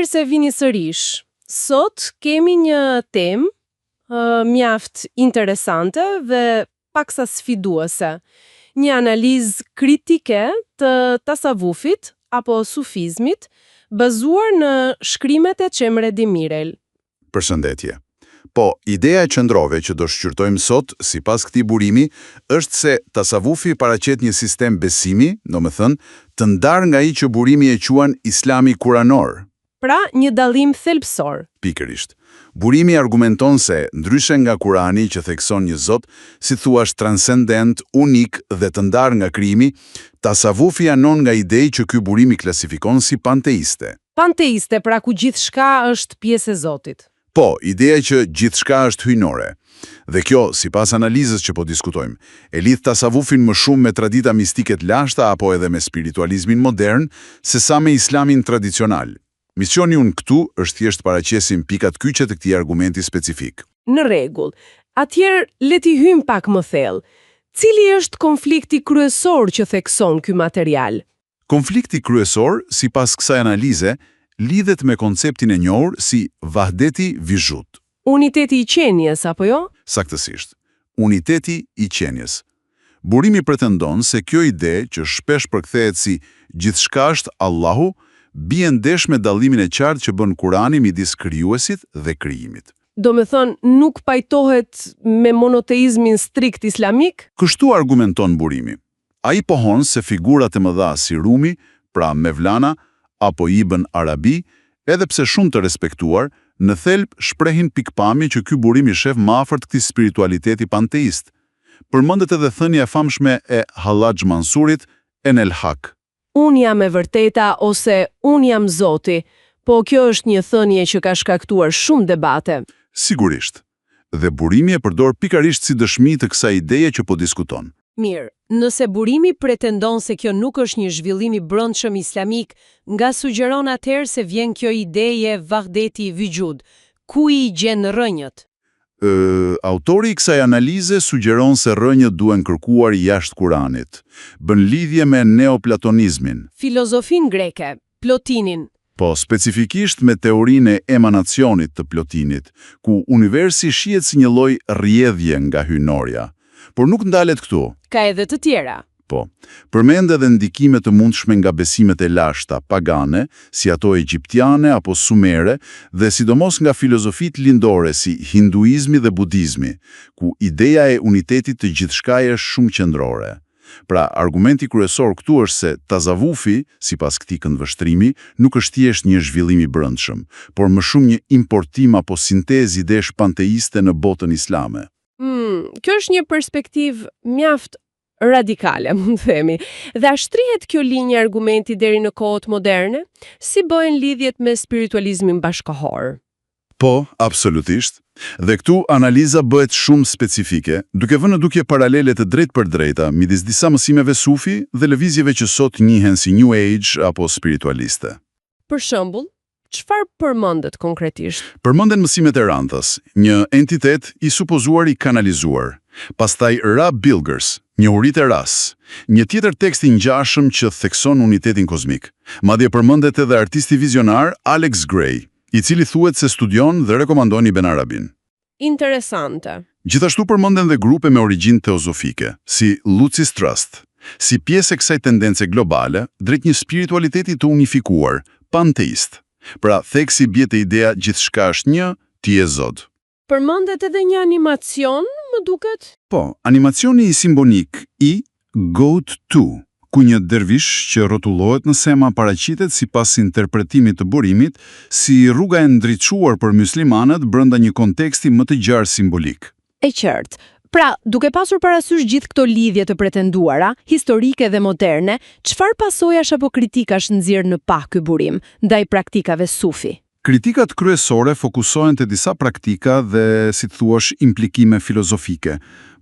Mirë se vini sërish. Sot kemi një temë mjaft interesante dhe paksa sfiduese. Një analizë kritike të tasavvufit apo sufizmit, bazuar në shkrimet e Cemre Demirel. Përshëndetje. Po, ideja e qendrore që do shqyrtojmë sot, sipas këtij burimi, është se tasavvufi paraqet një sistem besimi, domethënë, të ndarë nga ai që burimi e quan Islami kuranor. Pra, një dallim thelbësor. Pikërisht. Burimi argumenton se, ndryshe nga Kurani që thekson një Zot, si thuash transcendent, unik dhe të ndarë nga krijimi, tasavvufi anon nga idei që ky burim i klasifikon si panteiste. Panteiste, pra ku gjithçka është pjesë e Zotit. Po, ideja që gjithçka është hyjnore. Dhe kjo, sipas analizës që po diskutojmë, e lidh tasavvufin më shumë me tradita mistike të lashta apo edhe me spiritualizmin modern, sesa me Islamin tradicional. Misioni unë këtu është thjesht paraqesim pikat kyçe të këtij argumenti specifik. Në rregull. Atëherë le t'i hyjmë pak më thellë. Cili është konflikti kryesor që thekson ky material? Konflikti kryesor, sipas kësaj analize, lidhet me konceptin e njohur si vahdeti vizhut. Uniteti i qenjes, apo jo? Saktësisht, uniteti i qenjes. Burimi pretendon se kjo ide që shpesh përkthehet si gjithçka është Allahu, bie ndesh me dallimin e qartë që bën Kurani midis krijuesit dhe krijimit. Do me thënë, nuk pajtohet me monoteizmin strikt islamik? Kështu argumenton burimi. Ai pohon se figurat e mëdha si Rumi, pra Mevlana, apo Ibn Arabi, edhe pse shumë të respektuar, në thelb shprehin pikpamje që ky burim i shef më afërt këtij spiritualiteti panteist. Përmendet edhe thënia e famshme e Hallaj Mansurit, Enel Hak. Unë jam e vërteta ose unë jam Zoti, po kjo është një thënie që ka shkaktuar shumë debate. Sigurisht. Dhe burimi e përdor pikërisht si dëshmi të kësaj ideje që po diskuton. Mirë, nëse burimi pretendon se kjo nuk është një zhvillim i brendshëm islamik, nga sugjeron atëherë se vjen kjo ideje vahdeti vijud, ku i gjen rrënjët? Autori i kësaj analize sugjeron se rrënjët duhen kërkuar jashtë Kuranit. Bën lidhje me neoplatonizmin. Filozofin greke, Plotinin. Po, specifikisht me teorinë e emanacionit të Plotinit, ku universi shihet si një lloj rrjedhje nga hyjnoria. Por nuk ndalet këtu. Ka edhe të tjera. Po, përmend edhe ndikime të mundshme nga besimet e lashta pagane, si ato egjiptiane apo sumere, dhe sidomos nga filozofitë lindore si hinduizmi dhe budizmi, ku ideja e unitetit të gjithçkaje është shumë qendrore. Pra, argumenti kryesor këtu është se tasavvufi, sipas këtij këndvështrimi, nuk është thjesht një zhvillim i brendshëm, por më shumë një importim apo sintezë idesh panteiste në botën islame. Kjo është një perspektivë mjaft radikale, mund të themi. Dhe a shtrihet kjo linjë argumenti deri në kohët moderne? Si bëhen lidhjet me spiritualizmin bashkëkohor? Po, absolutisht. Dhe këtu analiza bëhet shumë specifike, duke vënë në dukje paralele të drejtë për drejta midis disa mësimeve sufi dhe lëvizjeve që sot njihen si New Age apo spiritualiste. Për shembull, çfarë përmendet konkretisht? Përmenden mësimet e Ranthës, një entitet i supozuar i kanalizuar. Pastaj Ra Bilgers, njohuritë e Ras, një tjetër tekst i ngjashëm që thekson unitetin kozmik. Madje përmendet edhe artisti vizionar Alex Gray, i cili thuhet se studion dhe rekomandon Ibn Arabin. Interesante. Gjithashtu përmenden dhe grupe me origjinë teozofike, si Lucis Trust, si pjesë e kësaj tendence globale drejt një spiritualiteti të unifikuar, panteist. Pra, theksi bie te ideja gjithçka është një, ti je Zot. Përmendet edhe një animacion, më duket? Po, animacioni i simbolik i Goat 2, ku një dervish që rrotullohet në sema paraqitet sipas interpretimit të burimit si rruga e ndriçuar për myslimanët brenda një konteksti më të gjarë simbolik. E qartë. Pra, duke pasur parasysh gjithë këto lidhje të pretenduara, historike dhe moderne, çfarë pasojash apo kritikash nxjerr në pa ky burim ndaj praktikave sufi? Kritikat kryesore fokusohen te disa praktika dhe, si thuash, implikime filozofike.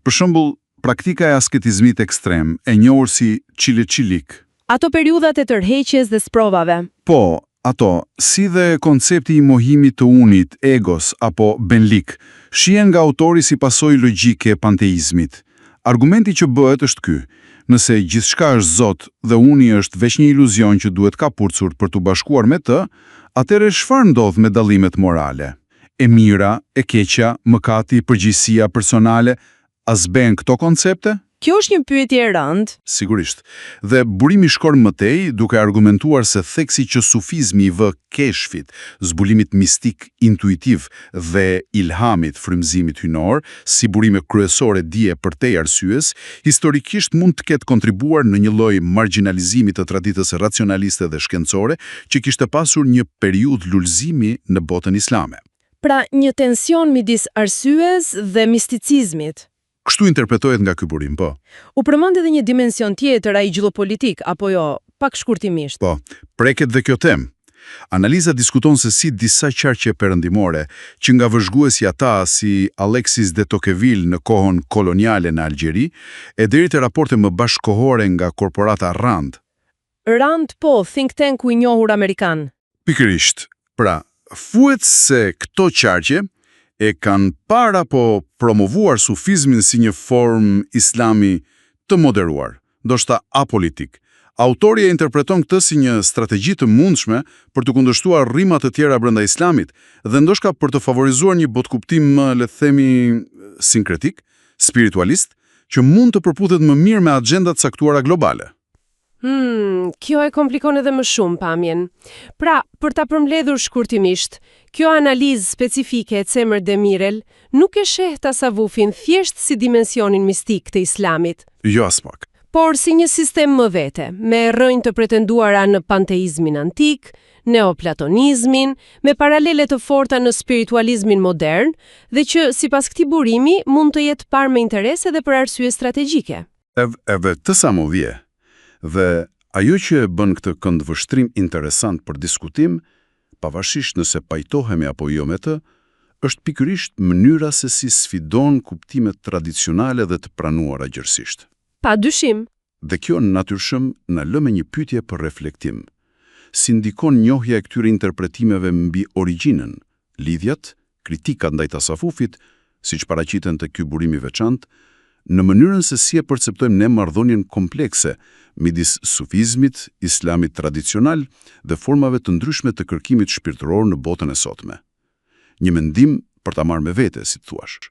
Për shembull, praktika e asketizmit ekstrem, e njohur si çileçilik. Ato periudhat e tërheqjes dhe sprovave. Po, ato, si dhe koncepti i mohimit të unit, egos apo benlik, shihen nga autori si pasojë logjike e panteizmit. Argumenti që bëhet është ky: nëse gjithçka është Zot dhe uni është veç një iluzion që duhet kapurcur për t'u bashkuar me të, Atëre çfarë ndodh me dallimet morale? E mira, e keqja, mëkati, përgjegjësia personale, a zben këto koncepte? Kjo është një pyetje e rëndë. Sigurisht. Dhe burimi shkon mëtej duke argumentuar se theksi që sufizmi i vë keshfit, zbulimit mistik intuitiv dhe ilhamit, frymëzimit hynor, si burime kryesore dije përtej arsyes, historikisht mund të ketë kontribuar në një lloj marginalizimi të traditës racionaliste dhe shkencore që kishte pasur një periudhë lulëzimi në botën islame. Pra, një tension midis arsyes dhe misticizmit. Kështu interpretohet nga ky burim, po. U përmend edhe një dimension tjetër, ai gjillopolitik, apo jo, pak shkurtimisht. Po, preket dhe kjo temë. Analiza diskuton se si disa qarqe perëndimore, që nga vëzhguesi ata si Alexis de Tocqueville në kohën koloniale në Algjeri, e deri te raporte më bashkëkohore nga korporata Rand. Rand, po, think tanku i njohur amerikan. Pikërisht. Pra, thuhet se këto qarqe e kanë para po promovuar sufizmin si një formë islami të moderuar, ndoshta apolitik. Autori e interpreton këtë si një strategji të mundshme për të kundërshtuar rrima të tjera brenda islamit dhe ndoshta për të favorizuar një botkuptim më, le të themi, sinkretik, spiritualist, që mund të përputhet më mirë me agjendat caktuara globale. Kjo e komplikon edhe më shumë pamjen. Pra, për ta përmbledhur shkurtimisht, kjo analizë specifike e Cemër Demirel nuk e sheh tasavvufin thjesht si dimensionin mistik të islamit. Jo as pak. Por si një sistem më vete, me rrënjë të pretenduara në panteizmin antik, neoplatonizmin, me paralele të forta në spiritualizmin modern, dhe që sipas këtij burimi mund të jetë parë me interes edhe për arsye strategjike. Edhe të sa më vje. Dhe ajo që e bën këtë këndvështrim interesant për diskutim, pavarësisht nëse pajtohemi apo jo me të, është pikërisht mënyra se si sfidon kuptimet tradicionale dhe të pranuara gjërësisht. Pa dyshim. Dhe kjo në natyrshëm na lë me një pyetje për reflektim. Si ndikon njohja e këtyre interpretimeve mbi origjinën, lidhjat, kritikat ndaj tasavvufit, siç paraqiten te ky burim i veçantë, në mënyrën se si e perceptojmë ne marrëdhënien komplekse midis sufizmit, islamit tradicional dhe formave të ndryshme të kërkimit shpirtëror në botën e sotme. Një mendim për ta marrë me vete, si të thuash.